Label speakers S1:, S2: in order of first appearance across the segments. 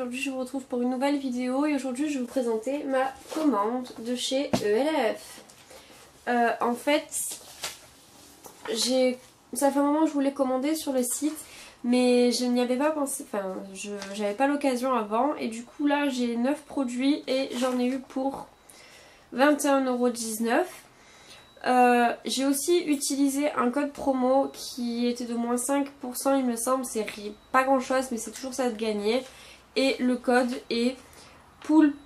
S1: aujourd'hui je vous retrouve pour une nouvelle vidéo et aujourd'hui je vais vous présenter ma commande de chez ELF. En fait, ça fait un moment que je voulais commander sur le site mais je n'y avais pas pensé, enfin j'avais pas l'occasion avant et du coup là j'ai 9 produits et j'en ai eu pour 21,19 €. J'ai aussi utilisé un code promo qui était de moins 5% il me semble, c'est pas grand chose mais c'est toujours ça de gagner. Et le code est Poulpe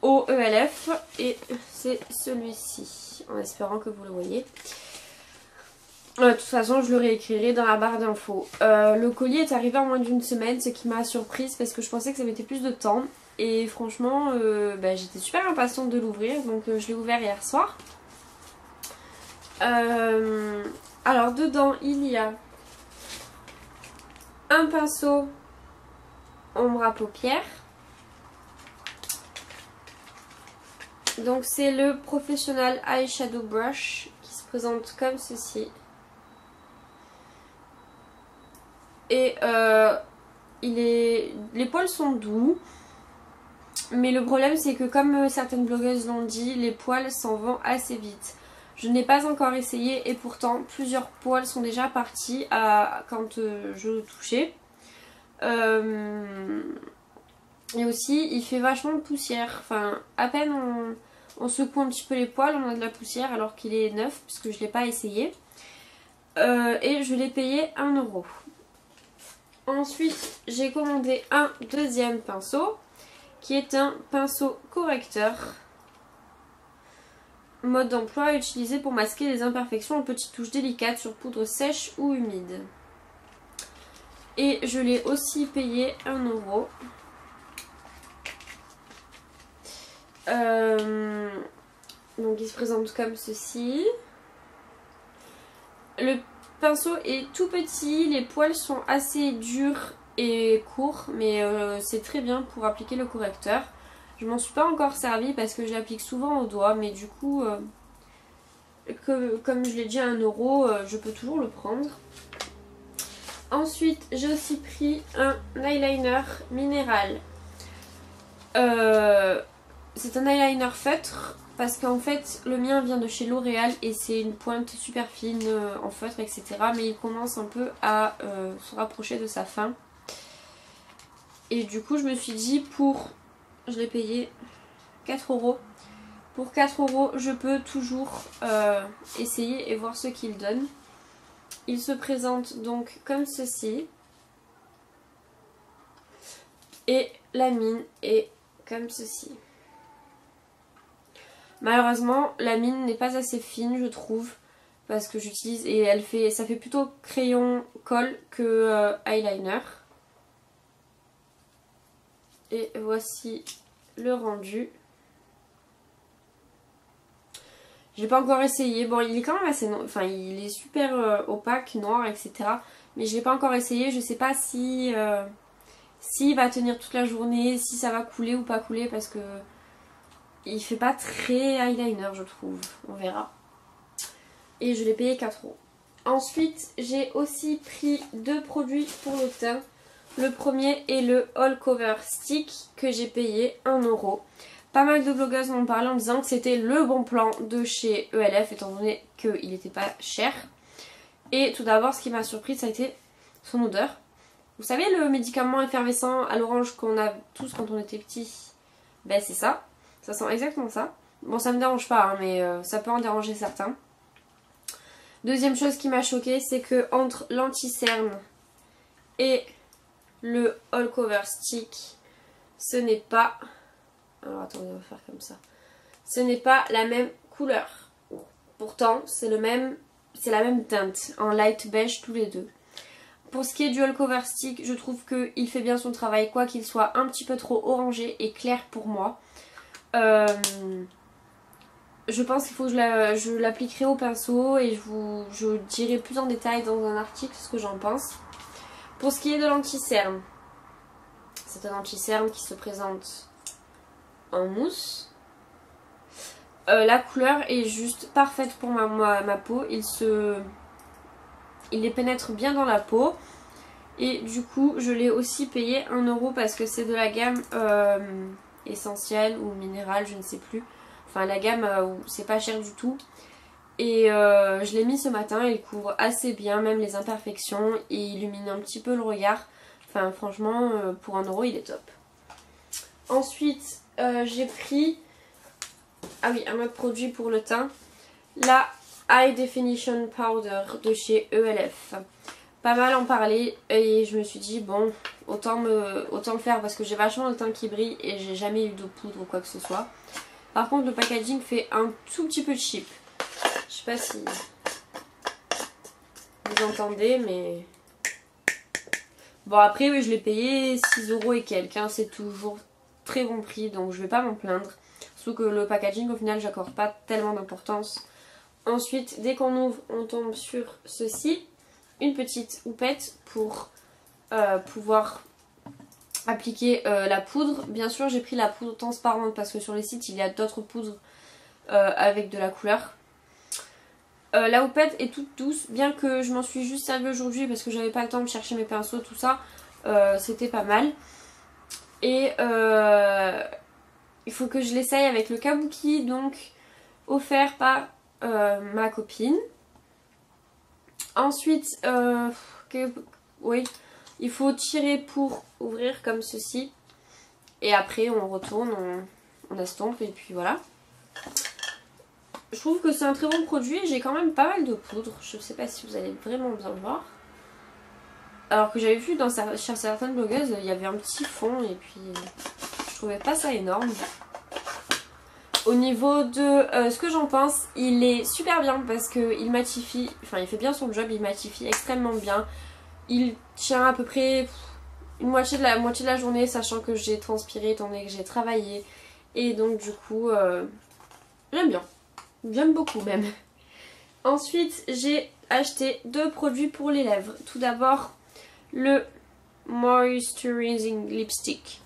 S1: au ELF et c'est celui-ci, en espérant que vous le voyez. De toute façon je le réécrirai dans la barre d'infos. Le colis est arrivé en moins d'une semaine, ce qui m'a surprise parce que je pensais que ça mettait plus de temps. Et franchement j'étais super impatiente de l'ouvrir, donc je l'ai ouvert hier soir. Alors dedans il y a un pinceau ombre à paupières. Donc c'est le Professional Eyeshadow Brush qui se présente comme ceci. Et les poils sont doux. Mais le problème c'est que comme certaines blogueuses l'ont dit, les poils s'en vont assez vite. Je n'ai pas encore essayé et pourtant plusieurs poils sont déjà partis quand je le touchais. Et aussi il fait vachement de poussière. Enfin à peine on secoue un petit peu les poils, on a de la poussière alors qu'il est neuf puisque je ne l'ai pas essayé. Et je l'ai payé 1 €. Ensuite j'ai commandé un deuxième pinceau qui est un pinceau correcteur. Mode d'emploi utilisé pour masquer les imperfections en petites touches délicates sur poudre sèche ou humide. Et je l'ai aussi payé 1 €. Donc il se présente comme ceci. Le pinceau est tout petit, les poils sont assez durs et courts, mais c'est très bien pour appliquer le correcteur. Je m'en suis pas encore servi parce que je l'applique souvent au doigt, mais du coup, comme je l'ai dit à 1 €, je peux toujours le prendre. Ensuite, j'ai aussi pris un eyeliner minéral. C'est un eyeliner feutre parce qu'en fait le mien vient de chez L'Oréal et c'est une pointe super fine en feutre etc. Mais il commence un peu à se rapprocher de sa fin. Et du coup je me suis dit je l'ai payé 4 €. Pour 4 € je peux toujours essayer et voir ce qu'il donne. Il se présente donc comme ceci. Et la mine est comme ceci. Malheureusement la mine n'est pas assez fine je trouve. Parce que j'utilise et ça fait plutôt crayon colle que eyeliner. Et voici le rendu. J'ai pas encore essayé. Bon il est quand même assez enfin il est super opaque, noir etc. Mais je l'ai pas encore essayé. Je sais pas si s'il va tenir toute la journée, si ça va couler ou pas couler parce que il fait pas très eyeliner je trouve. On verra. Et je l'ai payé 4 €. Ensuite j'ai aussi pris 2 produits pour le teint. Le premier est le All Cover Stick que j'ai payé 1 €. Pas mal de blogueuses m'ont parlé en disant que c'était le bon plan de chez ELF étant donné qu'il n'était pas cher. Et tout d'abord ce qui m'a surpris ça a été son odeur. Vous savez le médicament effervescent à l'orange qu'on a tous quand on était petit? Ben c'est ça. Ça sent exactement ça. Bon ça me dérange pas hein, mais ça peut en déranger certains. Deuxième chose qui m'a choquée c'est que entre l'anti-cerne et le All Cover Stick, ce n'est pas... Alors attendez, on va faire comme ça. Ce n'est pas la même couleur. Pourtant, c'est la même teinte, en light beige tous les deux. Pour ce qui est du All Cover Stick, je trouve qu'il fait bien son travail, quoi qu'il soit un petit peu trop orangé et clair pour moi. Je pense qu'il faut que je l'appliquerai au pinceau et je dirai plus en détail dans un article ce que j'en pense. Pour ce qui est de l'anti-cerne, c'est un anti-cerne qui se présente en mousse. La couleur est juste parfaite pour ma peau. Il les pénètre bien dans la peau. Et du coup je l'ai aussi payé 1 € parce que c'est de la gamme essentielle ou minérale, je ne sais plus. Enfin la gamme où c'est pas cher du tout. Et je l'ai mis ce matin, il couvre assez bien même les imperfections et illumine un petit peu le regard. Enfin franchement pour 1 € il est top. Ensuite j'ai pris, ah oui, un autre produit pour le teint, la High Definition Powder de chez ELF. Pas mal en parler et je me suis dit bon autant le faire parce que j'ai vachement le teint qui brille et j'ai jamais eu de poudre ou quoi que ce soit. Par contre le packaging fait un tout petit peu cheap. Je sais pas si vous entendez mais... Bon après oui, je l'ai payé 6 € et quelques, hein, c'est toujours très bon prix donc je vais pas m'en plaindre. Surtout que le packaging au final j'accorde pas tellement d'importance. Ensuite dès qu'on ouvre on tombe sur ceci, une petite houppette pour pouvoir appliquer la poudre. Bien sûr j'ai pris la poudre transparente parce que sur les sites il y a d'autres poudres avec de la couleur. La houppette est toute douce, bien que je m'en suis juste servie aujourd'hui parce que j'avais pas le temps de chercher mes pinceaux, tout ça. C'était pas mal. Et il faut que je l'essaye avec le kabuki, donc offert par ma copine. Ensuite, oui, il faut tirer pour ouvrir comme ceci. Et après on retourne, on estompe et puis voilà. Je trouve que c'est un très bon produit, j'ai quand même pas mal de poudre, je sais pas si vous allez vraiment bien le voir. Alors que j'avais vu chez certaines blogueuses, il y avait un petit fond et puis je trouvais pas ça énorme. Au niveau de ce que j'en pense, il est super bien parce qu'il matifie, enfin il fait bien son job, il matifie extrêmement bien. Il tient à peu près une moitié de la journée, sachant que j'ai transpiré étant donné que j'ai travaillé. Et donc du coup, j'aime bien. J'aime beaucoup même. Ensuite, j'ai acheté 2 produits pour les lèvres. Tout d'abord, le Moisturizing Lipstick.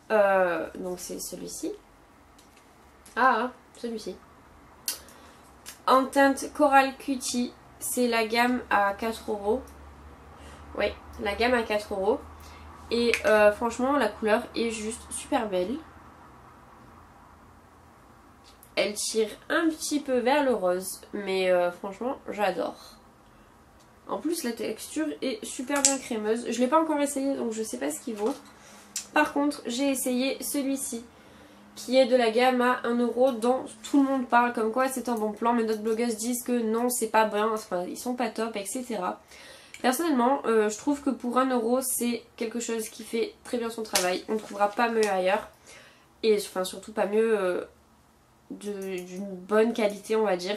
S1: Donc c'est celui-ci. Ah, celui-ci. En teinte Coral Cutie. C'est la gamme à 4 €. Oui, la gamme à 4 €. Et franchement, la couleur est juste super belle. Elle tire un petit peu vers le rose, mais franchement j'adore. En plus la texture est super bien crémeuse. Je ne l'ai pas encore essayé donc je sais pas ce qu'il vaut. Par contre j'ai essayé celui-ci qui est de la gamme à 1 € dont tout le monde parle comme quoi c'est un bon plan, mais d'autres blogueuses disent que non c'est pas bien, enfin, ils sont pas top, etc. Personnellement je trouve que pour 1 € c'est quelque chose qui fait très bien son travail. On ne trouvera pas mieux ailleurs et enfin surtout pas mieux d'une bonne qualité on va dire.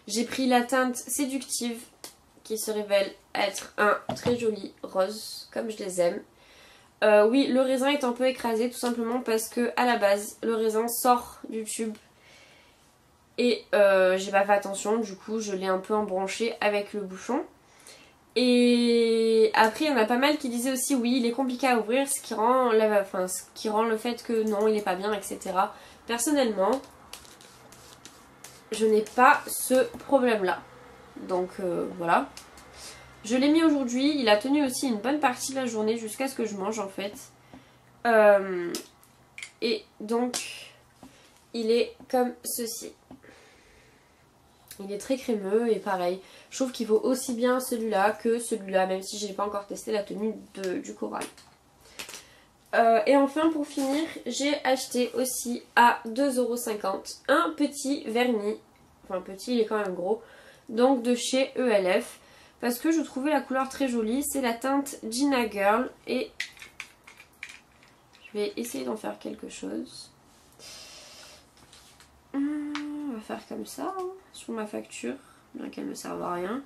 S1: J'ai pris la teinte séductive qui se révèle être un très joli rose comme je les aime. Oui, le raisin est un peu écrasé tout simplement parce que à la base le raisin sort du tube et j'ai pas fait attention, du coup je l'ai un peu embranché avec le bouchon. Et après il y en a pas mal qui disaient aussi oui il est compliqué à ouvrir, ce qui rend le fait que non il est pas bien, etc. Personnellement je n'ai pas ce problème là, donc voilà. Je l'ai mis aujourd'hui, il a tenu aussi une bonne partie de la journée jusqu'à ce que je mange en fait. Et donc il est comme ceci. Il est très crémeux et pareil, je trouve qu'il vaut aussi bien celui-là que celui-là, même si je n'ai pas encore testé la tenue du corail. Et enfin pour finir, j'ai acheté aussi à 2,50 € un petit vernis, enfin petit il est quand même gros, donc de chez ELF, parce que je trouvais la couleur très jolie. C'est la teinte Gina Girl et je vais essayer d'en faire quelque chose. On va faire comme ça hein, sur ma facture, bien qu'elle ne serve à rien.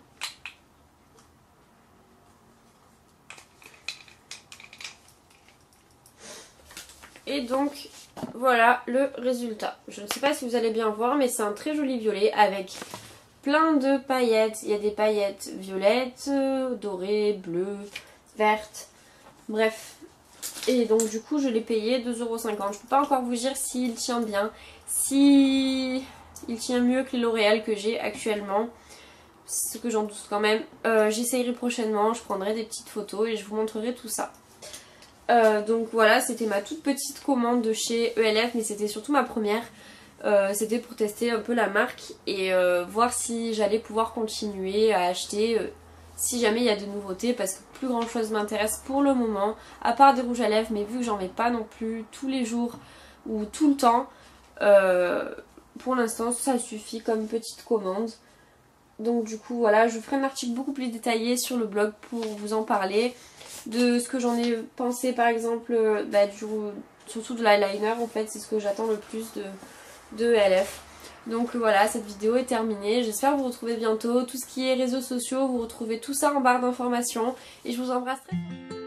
S1: Et donc voilà le résultat. Je ne sais pas si vous allez bien voir, mais c'est un très joli violet avec plein de paillettes. Il y a des paillettes violettes, dorées, bleues, vertes, bref. Et donc du coup je l'ai payé 2,50 €. Je ne peux pas encore vous dire s'il tient bien, si il tient mieux que les L'Oréal que j'ai actuellement. ce que j'en doute quand même. J'essayerai prochainement, je prendrai des petites photos et je vous montrerai tout ça. Donc voilà, c'était ma toute petite commande de chez ELF, mais c'était surtout ma première. C'était pour tester un peu la marque et voir si j'allais pouvoir continuer à acheter si jamais il y a de nouveautés, parce que plus grand chose m'intéresse pour le moment, à part des rouges à lèvres, mais vu que j'en mets pas non plus tous les jours ou tout le temps, pour l'instant ça suffit comme petite commande. Donc du coup voilà, je ferai un article beaucoup plus détaillé sur le blog pour vous en parler, de ce que j'en ai pensé par exemple, surtout de l'eyeliner en fait, c'est ce que j'attends le plus de ELF. Donc voilà, cette vidéo est terminée, j'espère vous retrouver bientôt. Tout ce qui est réseaux sociaux, vous retrouvez tout ça en barre d'informations et je vous embrasse très fort.